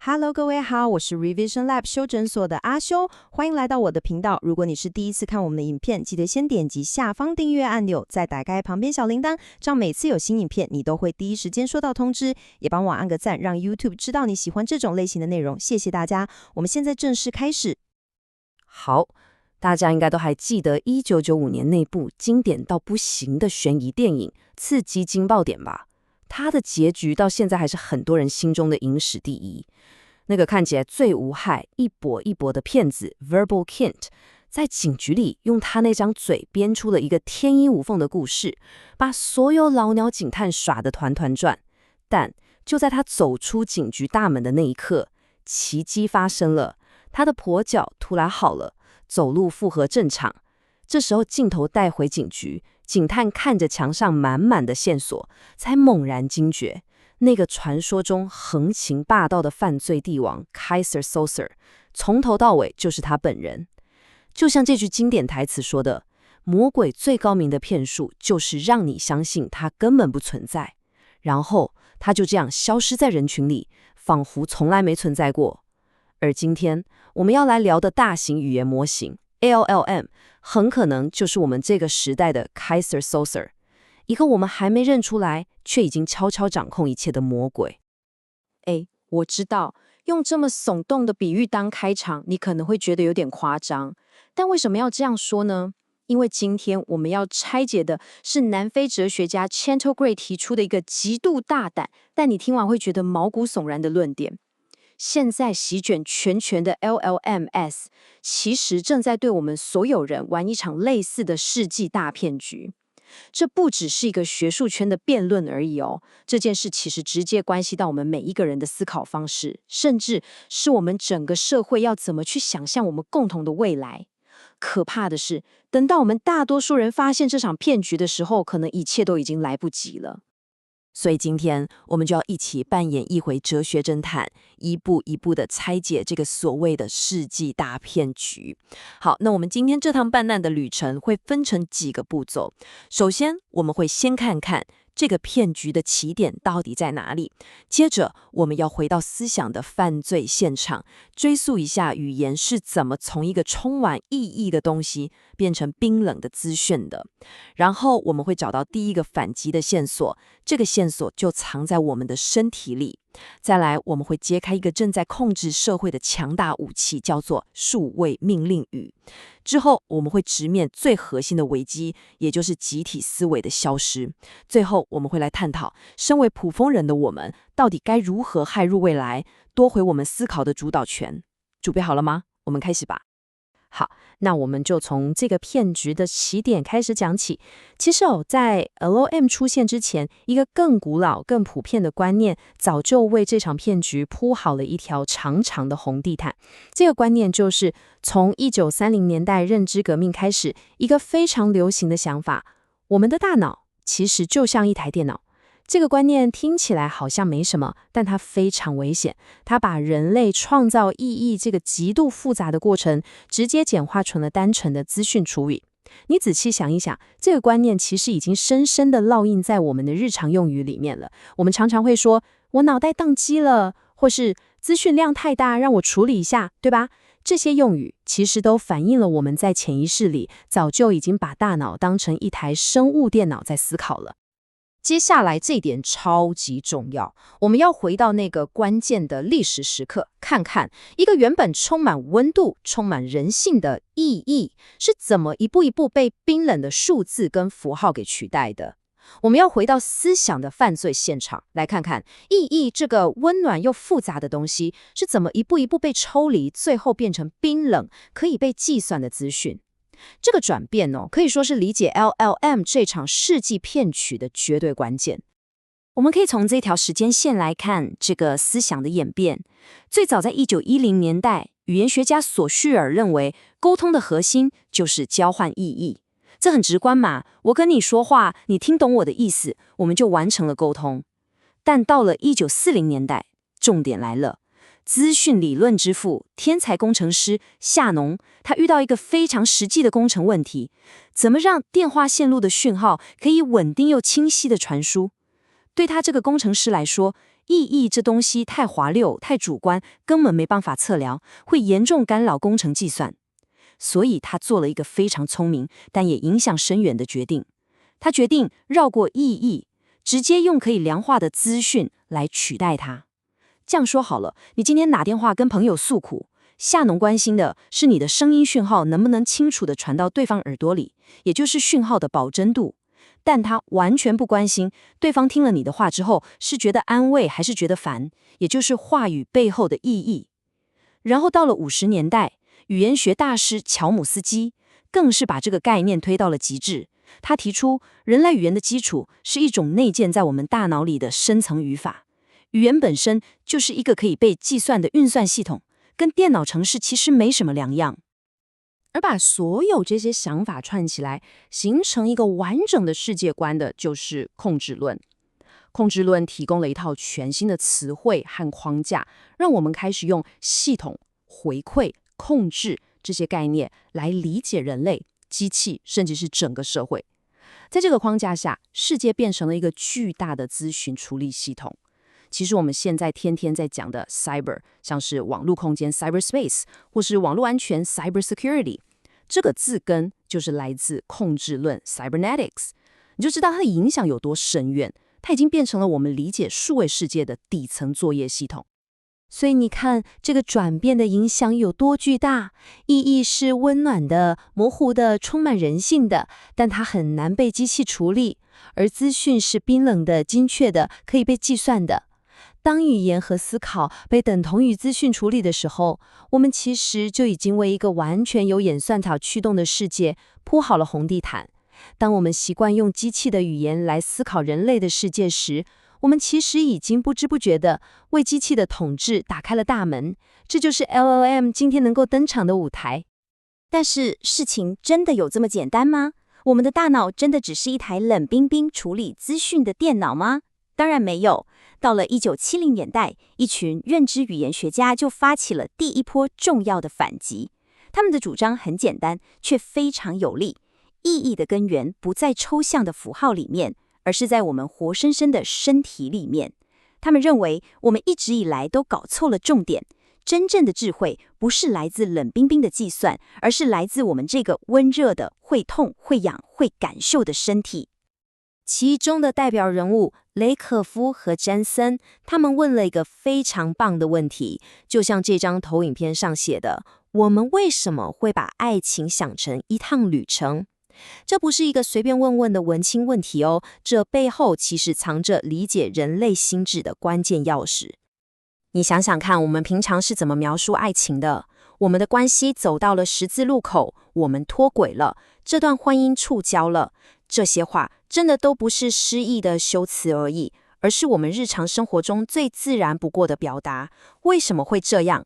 Hello，各位好，我是 Revision Lab 修诊所的阿修，欢迎来到我的频道。如果你是第一次看我们的影片，记得先点击下方订阅按钮，再打开旁边小铃铛，这样每次有新影片，你都会第一时间收到通知。也帮我按个赞，让 YouTube 知道你喜欢这种类型的内容，谢谢大家。我们现在正式开始。好，大家应该都还记得1995年那部经典到不行的悬疑电影《刺激惊爆点》吧？它的结局到现在还是很多人心中的影史第一。那个看起来最无害、一跛一跛的骗子 Verbal Kint， 在警局里用他那张嘴编出了一个天衣无缝的故事，把所有老鸟警探耍得团团转。但就在他走出警局大门的那一刻，奇迹发生了，他的跛脚突然好了，走路复合正常。这时候镜头带回警局，警探看着墙上满满的线索，才猛然惊觉，那个传说中横行霸道的犯罪帝王 Keyser Söze 从头到尾就是他本人。就像这句经典台词说的，魔鬼最高明的骗术就是让你相信他根本不存在，然后他就这样消失在人群里，仿佛从来没存在过。而今天我们要来聊的大型语言模型 LLM， 很可能就是我们这个时代的 Keyser Söze， 一个我们还没认出来却已经悄悄掌控一切的魔鬼。我知道用这么耸动的比喻当开场，你可能会觉得有点夸张，但为什么要这样说呢？因为今天我们要拆解的是南非哲学家 Chantal Gray 提出的一个极度大胆，但你听完会觉得毛骨悚然的论点。现在席卷全球的 LLMs 其实正在对我们所有人玩一场类似的世纪大骗局。这不只是一个学术圈的辩论而已哦，这件事其实直接关系到我们每一个人的思考方式，甚至是我们整个社会要怎么去想象我们共同的未来。可怕的是，等到我们大多数人发现这场骗局的时候，可能一切都已经来不及了。所以今天我们就要一起扮演一回哲学侦探，一步一步的拆解这个所谓的世纪大骗局。好，那我们今天这趟办难的旅程会分成几个步骤。首先，我们会先看看这个骗局的起点到底在哪里。接着，我们要回到思想的犯罪现场，追溯一下语言是怎么从一个充满意义的东西变成冰冷的资讯的。然后，我们会找到第一个反击的线索，这个线索就藏在我们的身体里。再来，我们会揭开一个正在控制社会的强大武器，叫做数位命令语。之后，我们会直面最核心的危机，也就是集体思维的消失。最后，我们会来探讨，身为普通人的我们，到底该如何骇入未来，夺回我们思考的主导权。准备好了吗？我们开始吧。好，那我们就从这个骗局的起点开始讲起。其实在 LLM 出现之前，一个更古老、更普遍的观念早就为这场骗局铺好了一条长长的红地毯。这个观念就是从1930年代认知革命开始，一个非常流行的想法：我们的大脑其实就像一台电脑。这个观念听起来好像没什么，但它非常危险。它把人类创造意义这个极度复杂的过程，直接简化成了单纯的资讯处理。你仔细想一想，这个观念其实已经深深地烙印在我们的日常用语里面了。我们常常会说，我脑袋宕机了，或是资讯量太大，让我处理一下，对吧？这些用语其实都反映了我们在潜意识里早就已经把大脑当成一台生物电脑在思考了。接下来这一点超级重要，我们要回到那个关键的历史时刻，看看一个原本充满温度、充满人性的意义，是怎么一步一步被冰冷的数字跟符号给取代的。我们要回到思想的犯罪现场，来看看意义这个温暖又复杂的东西，是怎么一步一步被抽离，最后变成冰冷、可以被计算的资讯。这个转变可以说是理解 LLM 这场世纪骗局的绝对关键。我们可以从这条时间线来看这个思想的演变。最早在1910年代，语言学家索绪尔认为，沟通的核心就是交换意义。这很直观嘛，我跟你说话，你听懂我的意思，我们就完成了沟通。但到了1940年代，重点来了。资讯理论之父、天才工程师夏农，他遇到一个非常实际的工程问题：怎么让电话线路的讯号可以稳定又清晰的传输？对他这个工程师来说，意义这东西太滑溜、太主观，根本没办法测量，会严重干扰工程计算。所以他做了一个非常聪明，但也影响深远的决定。他决定绕过意义，直接用可以量化的资讯来取代它。这样说好了，你今天打电话跟朋友诉苦，下农关心的是你的声音讯号能不能清楚地传到对方耳朵里，也就是讯号的保真度。但他完全不关心对方听了你的话之后是觉得安慰还是觉得烦，也就是话语背后的意义。然后到了50年代，语言学大师乔姆斯基更是把这个概念推到了极致。他提出，人类语言的基础是一种内建在我们大脑里的深层语法。语言本身就是一个可以被计算的运算系统，跟电脑程式其实没什么两样。而把所有这些想法串起来，形成一个完整的世界观的，就是控制论。控制论提供了一套全新的词汇和框架，让我们开始用系统、回馈、控制这些概念来理解人类、机器，甚至是整个社会。在这个框架下，世界变成了一个巨大的资讯处理系统。其实我们现在天天在讲的 cyber， 像是网络空间 cyberspace， 或是网络安全 cybersecurity， 这个字根就是来自控制论 cybernetics， 你就知道它的影响有多深远，它已经变成了我们理解数位世界的底层作业系统。所以你看，这个转变的影响有多巨大。意义是温暖的、模糊的、充满人性的，但它很难被机器处理；而资讯是冰冷的、精确的，可以被计算的。当语言和思考被等同于资讯处理的时候，我们其实就已经为一个完全由演算法驱动的世界铺好了红地毯。当我们习惯用机器的语言来思考人类的世界时，我们其实已经不知不觉地为机器的统治打开了大门。这就是 LLM 今天能够登场的舞台。但是事情真的有这么简单吗？我们的大脑真的只是一台冷冰冰处理资讯的电脑吗？当然没有。到了1970年代，一群认知语言学家就发起了第一波重要的反击。他们的主张很简单，却非常有力。意义的根源不在抽象的符号里面，而是在我们活生生的身体里面。他们认为，我们一直以来都搞错了重点。真正的智慧不是来自冷冰冰的计算，而是来自我们这个温热的、会痛、会痒、会感受的身体。其中的代表人物雷可夫和詹森，他们问了一个非常棒的问题，就像这张投影片上写的：我们为什么会把爱情想成一趟旅程？这不是一个随便问问的文青问题哦，这背后其实藏着理解人类心智的关键钥匙。你想想看，我们平常是怎么描述爱情的？我们的关系走到了十字路口，我们脱轨了，这段婚姻触礁了。这些话真的都不是诗意的修辞而已，而是我们日常生活中最自然不过的表达。为什么会这样？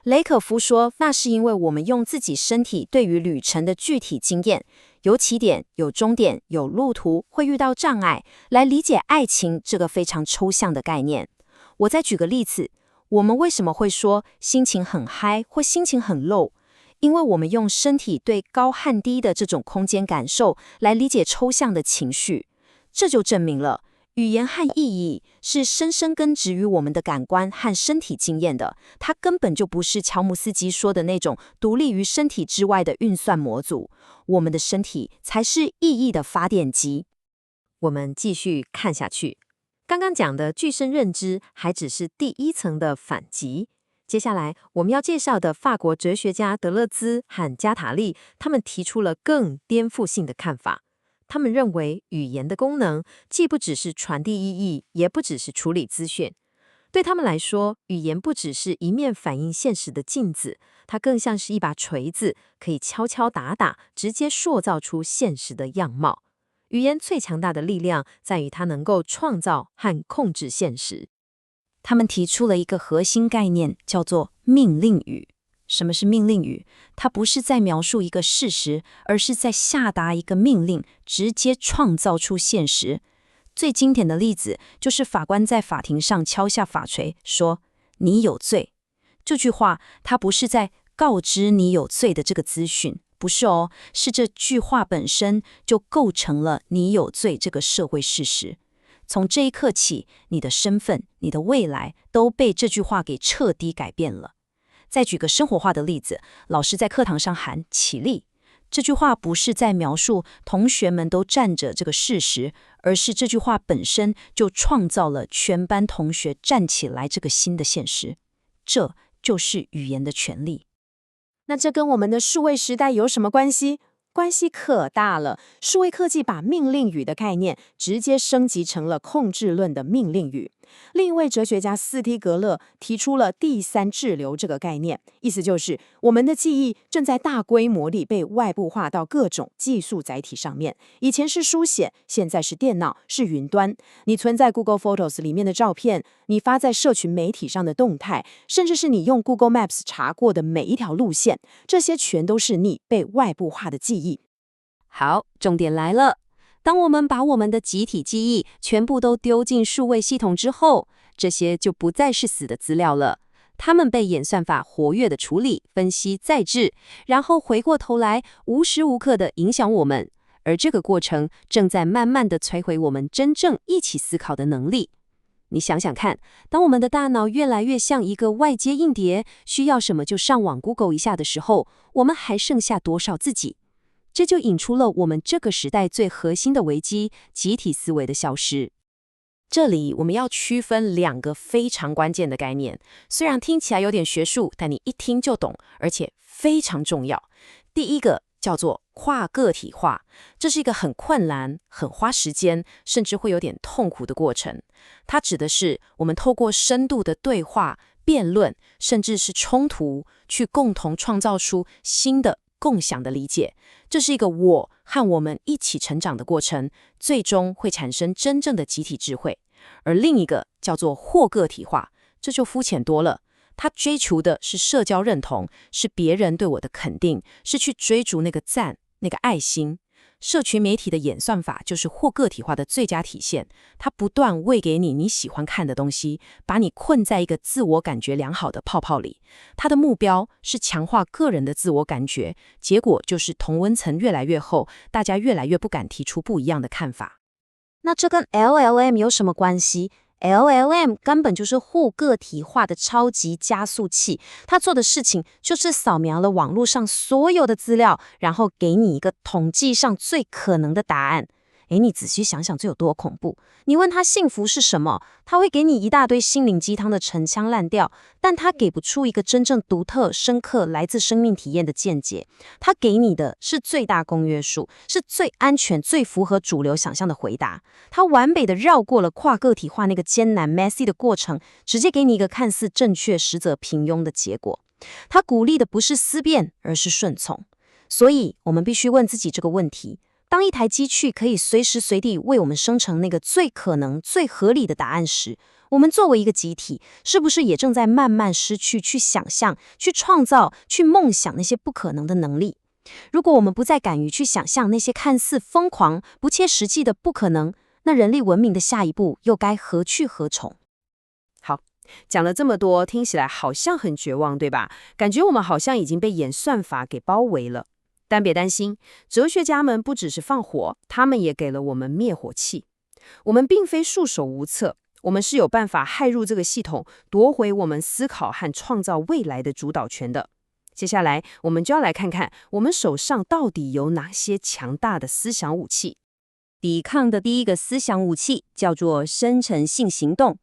雷可夫说，那是因为我们用自己身体对于旅程的具体经验，有起点、有终点、有路途，会遇到障碍，来理解爱情这个非常抽象的概念。我再举个例子，我们为什么会说心情很嗨或心情很 low？因为我们用身体对高和低的这种空间感受来理解抽象的情绪，这就证明了语言和意义是深深根植于我们的感官和身体经验的，它根本就不是乔姆斯基说的那种独立于身体之外的运算模组，我们的身体才是意义的发电机。我们继续看下去，刚刚讲的具身认知还只是第一层的反击。接下来我们要介绍的法国哲学家德勒兹和加塔利，他们提出了更颠覆性的看法。他们认为语言的功能既不只是传递意义，也不只是处理资讯。对他们来说，语言不只是一面反映现实的镜子，它更像是一把锤子，可以敲敲打打，直接塑造出现实的样貌。语言最强大的力量在于它能够创造和控制现实。他们提出了一个核心概念，叫做命令语。什么是命令语？它不是在描述一个事实，而是在下达一个命令，直接创造出现实。最经典的例子就是法官在法庭上敲下法锤，说“你有罪”。这句话，它不是在告知你有罪的这个资讯，不是哦，是这句话本身就构成了你有罪这个社会事实。从这一刻起，你的身份、你的未来都被这句话给彻底改变了。再举个生活化的例子，老师在课堂上喊起立，这句话不是在描述同学们都站着这个事实，而是这句话本身就创造了全班同学站起来这个新的现实。这就是语言的权利。那这跟我们的数位时代有什么关系？关系可大了。数位科技把命令语的概念直接升级成了控制论的命令语。另一位哲学家斯蒂格勒提出了第三滞留这个概念，意思就是我们的记忆正在大规模地被外部化到各种技术载体上面。以前是书写，现在是电脑，是云端。你存在 Google Photos 里面的照片，你发在社群媒体上的动态，甚至是你用 Google Maps 查过的每一条路线，这些全都是你被外部化的记忆。好，重点来了。当我们把我们的集体记忆全部都丢进数位系统之后，这些就不再是死的资料了。它们被演算法活跃的处理、分析、再制，然后回过头来无时无刻的影响我们。而这个过程正在慢慢的摧毁我们真正一起思考的能力。你想想看，当我们的大脑越来越像一个外接硬碟，需要什么就上网 Google 一下的时候，我们还剩下多少自己？这就引出了我们这个时代最核心的危机——集体思维的消失。这里我们要区分两个非常关键的概念，虽然听起来有点学术，但你一听就懂，而且非常重要。第一个叫做跨个体化，这是一个很困难、很花时间，甚至会有点痛苦的过程。它指的是我们透过深度的对话、辩论，甚至是冲突，去共同创造出新的共享的理解。这是一个我和我们一起成长的过程，最终会产生真正的集体智慧。而另一个叫做或个体化，这就肤浅多了。它追求的是社交认同，是别人对我的肯定，是去追逐那个赞、那个爱心。社群媒体的演算法就是或个体化的最佳体现，它不断喂给你喜欢看的东西，把你困在一个自我感觉良好的泡泡里。它的目标是强化个人的自我感觉，结果就是同温层越来越厚，大家越来越不敢提出不一样的看法。那这跟 LLM 有什么关系？LLM 根本就是互个体化的超级加速器，它做的事情就是扫描了网络上所有的资料，然后给你一个统计上最可能的答案。你仔细想想这有多恐怖。你问他幸福是什么，他会给你一大堆心灵鸡汤的陈腔滥调，但他给不出一个真正独特、深刻、来自生命体验的见解。他给你的是最大公约数，是最安全、最符合主流想象的回答。他完美的绕过了跨个体化那个艰难 messy 的过程，直接给你一个看似正确，实则平庸的结果。他鼓励的不是思辨，而是顺从。所以我们必须问自己这个问题：当一台机器可以随时随地为我们生成那个最可能、最合理的答案时，我们作为一个集体，是不是也正在慢慢失去去想象、去创造、去梦想那些不可能的能力？如果我们不再敢于去想象那些看似疯狂、不切实际的不可能，那人类文明的下一步又该何去何从？好，讲了这么多，听起来好像很绝望，对吧？感觉我们好像已经被演算法给包围了。但别担心，哲学家们不只是放火，他们也给了我们灭火器。我们并非束手无策，我们是有办法骇入这个系统，夺回我们思考和创造未来的主导权的。接下来，我们就要来看看我们手上到底有哪些强大的思想武器。抵抗的第一个思想武器叫做生成性行动。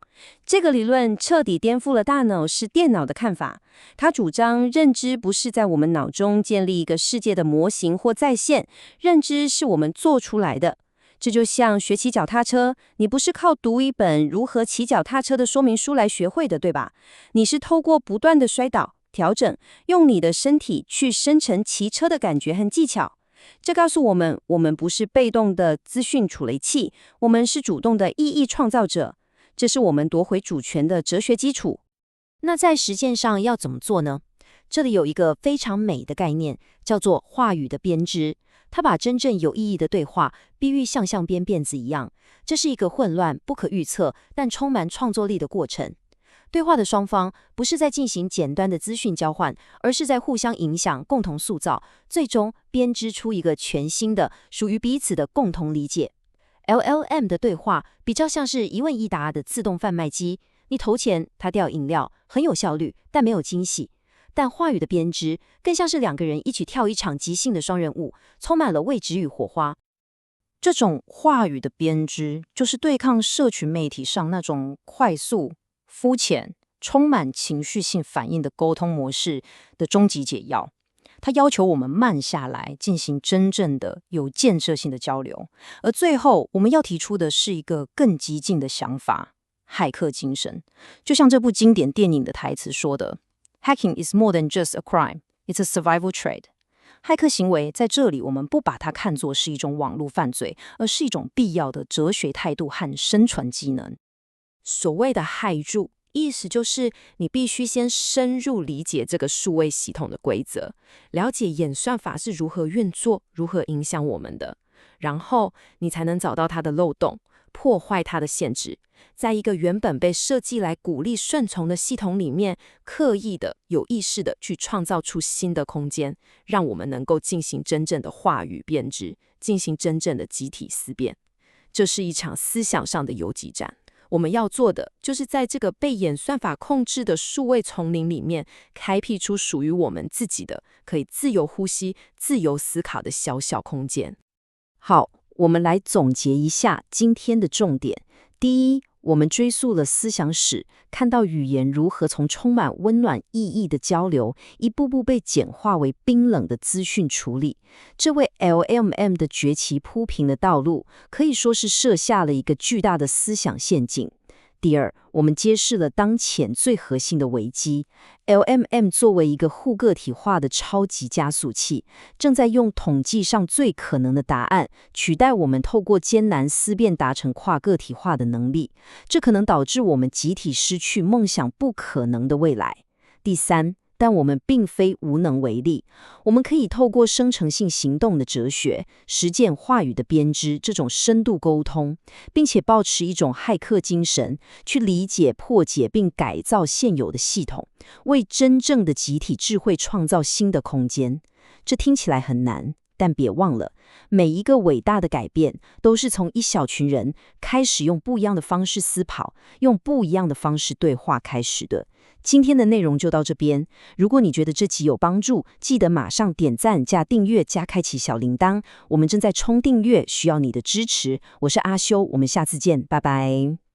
这个理论彻底颠覆了大脑是电脑的看法。它主张认知不是在我们脑中建立一个世界的模型或再现，认知是我们做出来的。这就像学骑脚踏车，你不是靠读一本如何骑脚踏车的说明书来学会的，对吧？你是透过不断的摔倒、调整，用你的身体去生成骑车的感觉和技巧。这告诉我们，我们不是被动的资讯处理器，我们是主动的意义创造者。这是我们夺回主权的哲学基础。那在实践上要怎么做呢？这里有一个非常美的概念，叫做话语的编织。它把真正有意义的对话比喻像编辫子一样，这是一个混乱、不可预测，但充满创作力的过程。对话的双方不是在进行简单的资讯交换，而是在互相影响、共同塑造，最终编织出一个全新的、属于彼此的共同理解。LLM 的对话比较像是一问一答的自动贩卖机，你投钱，它掉饮料，很有效率，但没有惊喜。但话语的编织更像是两个人一起跳一场即兴的双人舞，充满了未知与火花。这种话语的编织，就是对抗社群媒体上那种快速、肤浅、充满情绪性反应的沟通模式的终极解药。它要求我们慢下来，进行真正的有建设性的交流。而最后，我们要提出的是一个更激进的想法——骇客精神。就像这部经典电影的台词说的 ：“Hacking is more than just a crime; it's a survival trade。”骇客行为在这里，我们不把它看作是一种网络犯罪，而是一种必要的哲学态度和生存技能。所谓的骇入，意思就是你必须先深入理解这个数位系统的规则，了解演算法是如何运作、如何影响我们的，然后你才能找到它的漏洞，破坏它的限制，在一个原本被设计来鼓励顺从的系统里面，刻意的、有意识的去创造出新的空间，让我们能够进行真正的话语编织，进行真正的集体思辨。这是一场思想上的游击战。我们要做的，就是在这个被演算法控制的数位丛林里面，开辟出属于我们自己的、可以自由呼吸、自由思考的小小空间。好，我们来总结一下今天的重点。第一，我们追溯了思想史，看到语言如何从充满温暖意义的交流，一步步被简化为冰冷的资讯处理。这为 LLM 的崛起铺平了道路，可以说是设下了一个巨大的思想陷阱。第二，我们揭示了当前最核心的危机。LLM 作为一个互个体化的超级加速器，正在用统计上最可能的答案，取代我们透过艰难思辨达成跨个体化的能力。这可能导致我们集体失去梦想不可能的未来。第三，但我们并非无能为力，我们可以透过生成性行动的哲学，实践话语的编织，这种深度沟通，并且保持一种骇客精神，去理解、破解并改造现有的系统，为真正的集体智慧创造新的空间。这听起来很难，但别忘了，每一个伟大的改变都是从一小群人开始用不一样的方式思考，用不一样的方式对话开始的。今天的内容就到这边，如果你觉得这集有帮助，记得马上点赞加订阅加开启小铃铛，我们正在冲订阅，需要你的支持。我是阿修，我们下次见，拜拜。